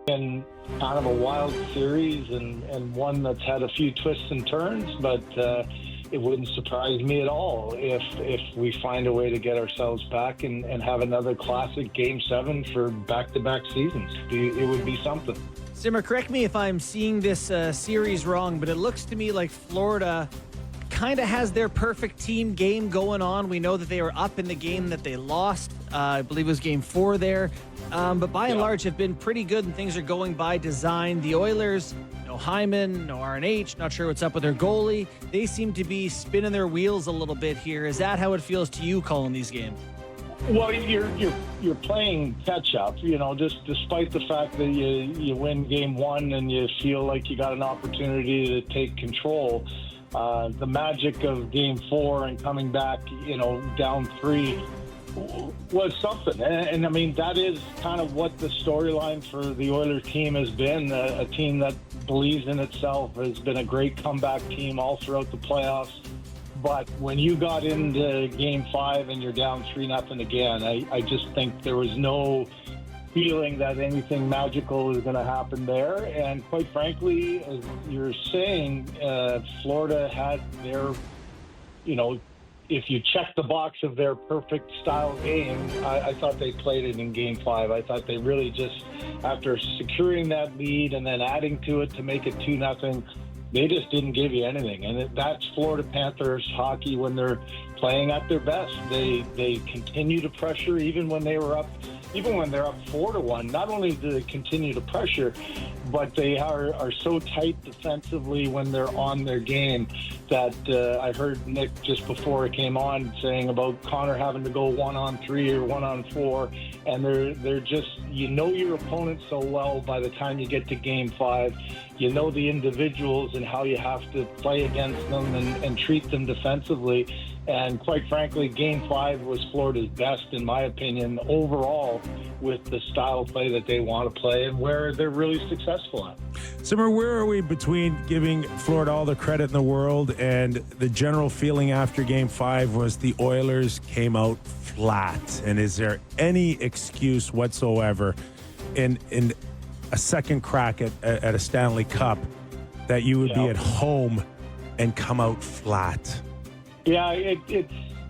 been kind of a wild series and one that's had a few twists and turns, but it wouldn't surprise me at all if we find a way to get ourselves back and have another classic Game 7 for back-to-back seasons. It would be something. Simmer, correct me if I'm seeing this series wrong, but it looks to me like Florida kind of has their perfect team game going on. We know that they were up in the game that they lost. I believe it was Game 4 there. But by and large have been pretty good and things are going by design. The Oilers, no Hyman, no RNH, not sure what's up with their goalie. They seem to be spinning their wheels a little bit here. Is that how it feels to you calling these games? Well, you're playing catch up, just despite the fact that you win Game 1 and you feel like you got an opportunity to take control. The magic of Game 4 and coming back, down 3 was something. And I mean, that is kind of what the storyline for the Oilers team has been, a team that believes in itself, has been a great comeback team all throughout the playoffs. But when you got into Game 5 and you're down 3-0 again, I just think there was no feeling that anything magical is going to happen there. And quite frankly, as you're saying, Florida had their, if you check the box of their perfect style game, I thought they played it in Game 5. I thought they really just, after securing that lead and then adding to it to make it 2-0, they just didn't give you anything. And that's Florida Panthers hockey when they're playing at their best. They continue to pressure even when they were up. Even when they're up 4-1, not only do they continue to pressure, but they are so tight defensively when they're on their game that I heard Nick just before it came on saying about Connor having to go 1-on-3 or 1-on-4, and they're just, your opponent so well by the time you get to Game 5. You know the individuals and how you have to play against them and treat them defensively. And quite frankly, Game 5 was Florida's best, in my opinion, overall, with the style of play that they want to play and where they're really successful at. Simmer, where are we between giving Florida all the credit in the world and the general feeling after Game 5 was the Oilers came out flat? And is there any excuse whatsoever in a second crack at a Stanley Cup that you would be at home and come out flat? Yeah,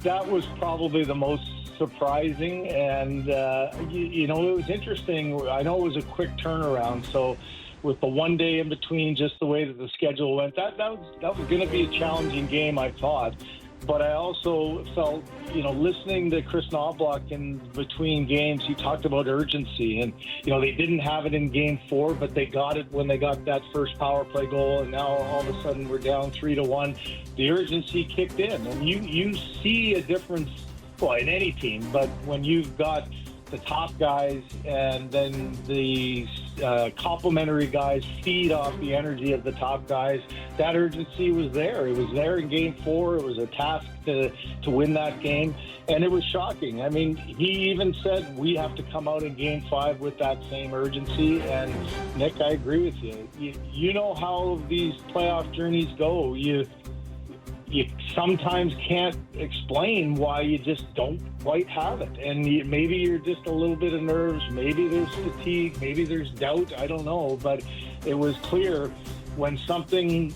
that was probably the most surprising, and it was interesting. I know it was a quick turnaround, so with the 1 day in between, just the way that the schedule went, that was going to be a challenging game, I thought. But I also felt, listening to Chris Knobloch in between games, he talked about urgency. And, they didn't have it in Game 4, but they got it when they got that first power play goal. And now all of a sudden we're down 3-1. The urgency kicked in. And you see a difference, well, in any team, but when you've got the top guys and then the complementary guys feed off the energy of the top guys, that urgency was there. It was there in Game 4. It was a task to win that game, and it was shocking. I mean, he even said we have to come out in Game 5 with that same urgency, and Nick, I agree with you. You know how these playoff journeys go. You sometimes can't explain why you just don't quite have it. And maybe you're just a little bit of nerves, maybe there's fatigue, maybe there's doubt, I don't know. But it was clear when something,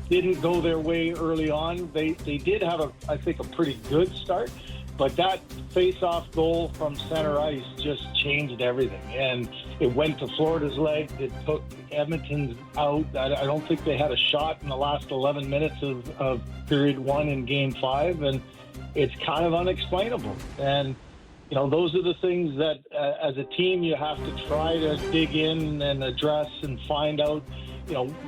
didn't go their way early on. They did have, I think, a pretty good start. But that face-off goal from center ice just changed everything. And it went to Florida's leg. It took Edmonton's out. I don't think they had a shot in the last 11 minutes of period 1 in Game 5. And it's kind of unexplainable. And, those are the things that as a team you have to try to dig in and address and find out,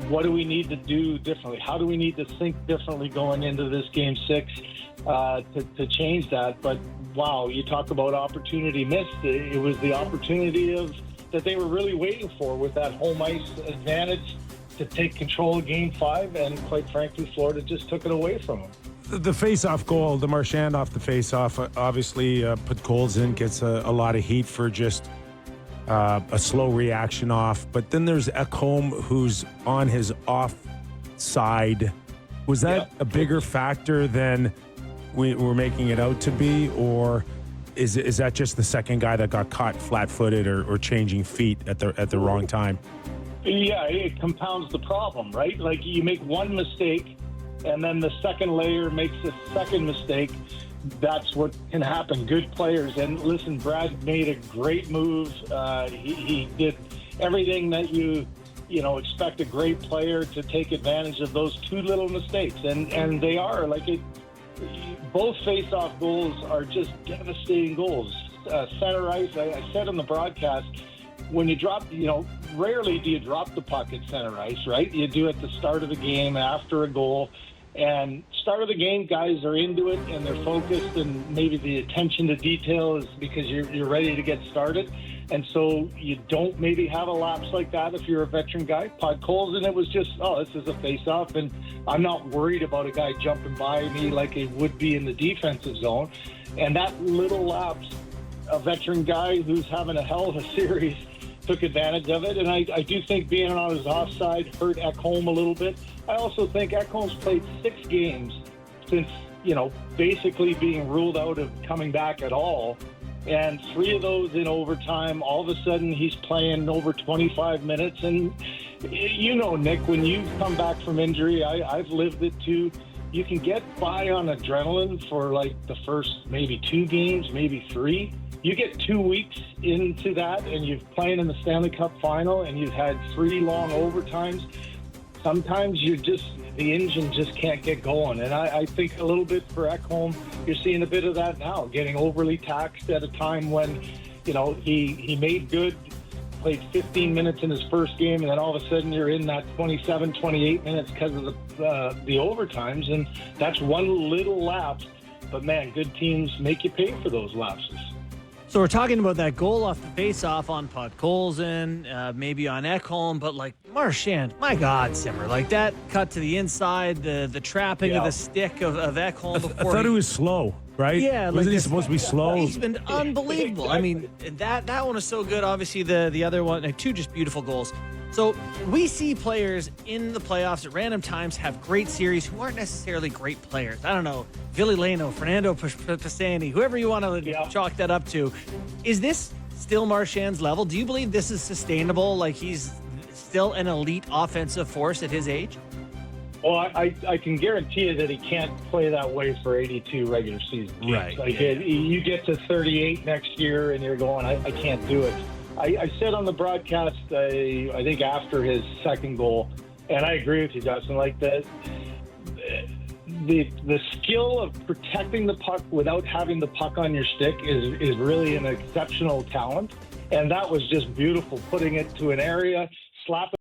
what do we need to do differently? How do we need to think differently going into this Game 6 to change that? But, wow, you talk about opportunity missed. It was the opportunity that they were really waiting for with that home ice advantage to take control of Game 5, and quite frankly, Florida just took it away from them. The face-off goal, the Marchand off the face-off, obviously put goals in, gets a lot of heat for just a slow reaction off. But then there's Ekholm, who's on his off side. Was that a bigger factor than we were making it out to be, or is that just the second guy that got caught flat-footed or changing feet at the wrong time? Yeah, it compounds the problem, right? Like you make one mistake, and then the second layer makes a second mistake. That's what can happen. Good players, and listen, Brad made a great move. He did everything that you expect a great player to take advantage of those two little mistakes, and they are like it. Both face-off goals are just devastating goals. Center ice. I said on the broadcast, when you drop, rarely do you drop the puck at center ice, right? You do it at the start of the game after a goal. And start of the game, guys are into it and they're focused, and maybe the attention to detail is because you're ready to get started. And so you don't maybe have a lapse like that if you're a veteran guy. Podkolzin, and it was just, this is a face-off, and I'm not worried about a guy jumping by me like it would be in the defensive zone. And that little lapse, a veteran guy who's having a hell of a series took advantage of it. And I do think being on his offside hurt Ekholm a little bit. I also think Ekholm's played 6 games since, basically being ruled out of coming back at all. And 3 of those in overtime. All of a sudden, he's playing over 25 minutes. And, Nick, when you come back from injury, I've lived it too. You can get by on adrenaline for like the first maybe 2 games, maybe 3. You get 2 weeks into that, and you're playing in the Stanley Cup final, and you've had 3 long overtimes. Sometimes the engine just can't get going. And I think a little bit for Ekholm, you're seeing a bit of that now, getting overly taxed at a time when, he made good, played 15 minutes in his first game, and then all of a sudden you're in that 27, 28 minutes because of the overtimes, and that's one little lapse. But, man, good teams make you pay for those lapses. So we're talking about that goal off the face-off on Podkolzin, maybe on Ekholm, but like Marchand, my God, Simmer, like that cut to the inside, the trapping of the stick of Ekholm before. I thought he was slow, right? Yeah, wasn't he supposed to be slow? He's been unbelievable. I mean, that one is so good. Obviously, the other one, 2 just beautiful goals. So we see players in the playoffs at random times have great series who aren't necessarily great players. I don't know, Ville Leno, Fernando Pisani, whoever you want to chalk that up to. Is this still Marchand's level? Do you believe this is sustainable? Like he's still an elite offensive force at his age? Well, I can guarantee you that he can't play that way for 82 regular season games. Right. Like you get to 38 next year and you're going, I can't do it. I said on the broadcast, I think after his second goal, and I agree with you, Justin, like the skill of protecting the puck without having the puck on your stick is really an exceptional talent. And that was just beautiful, putting it to an area, slapping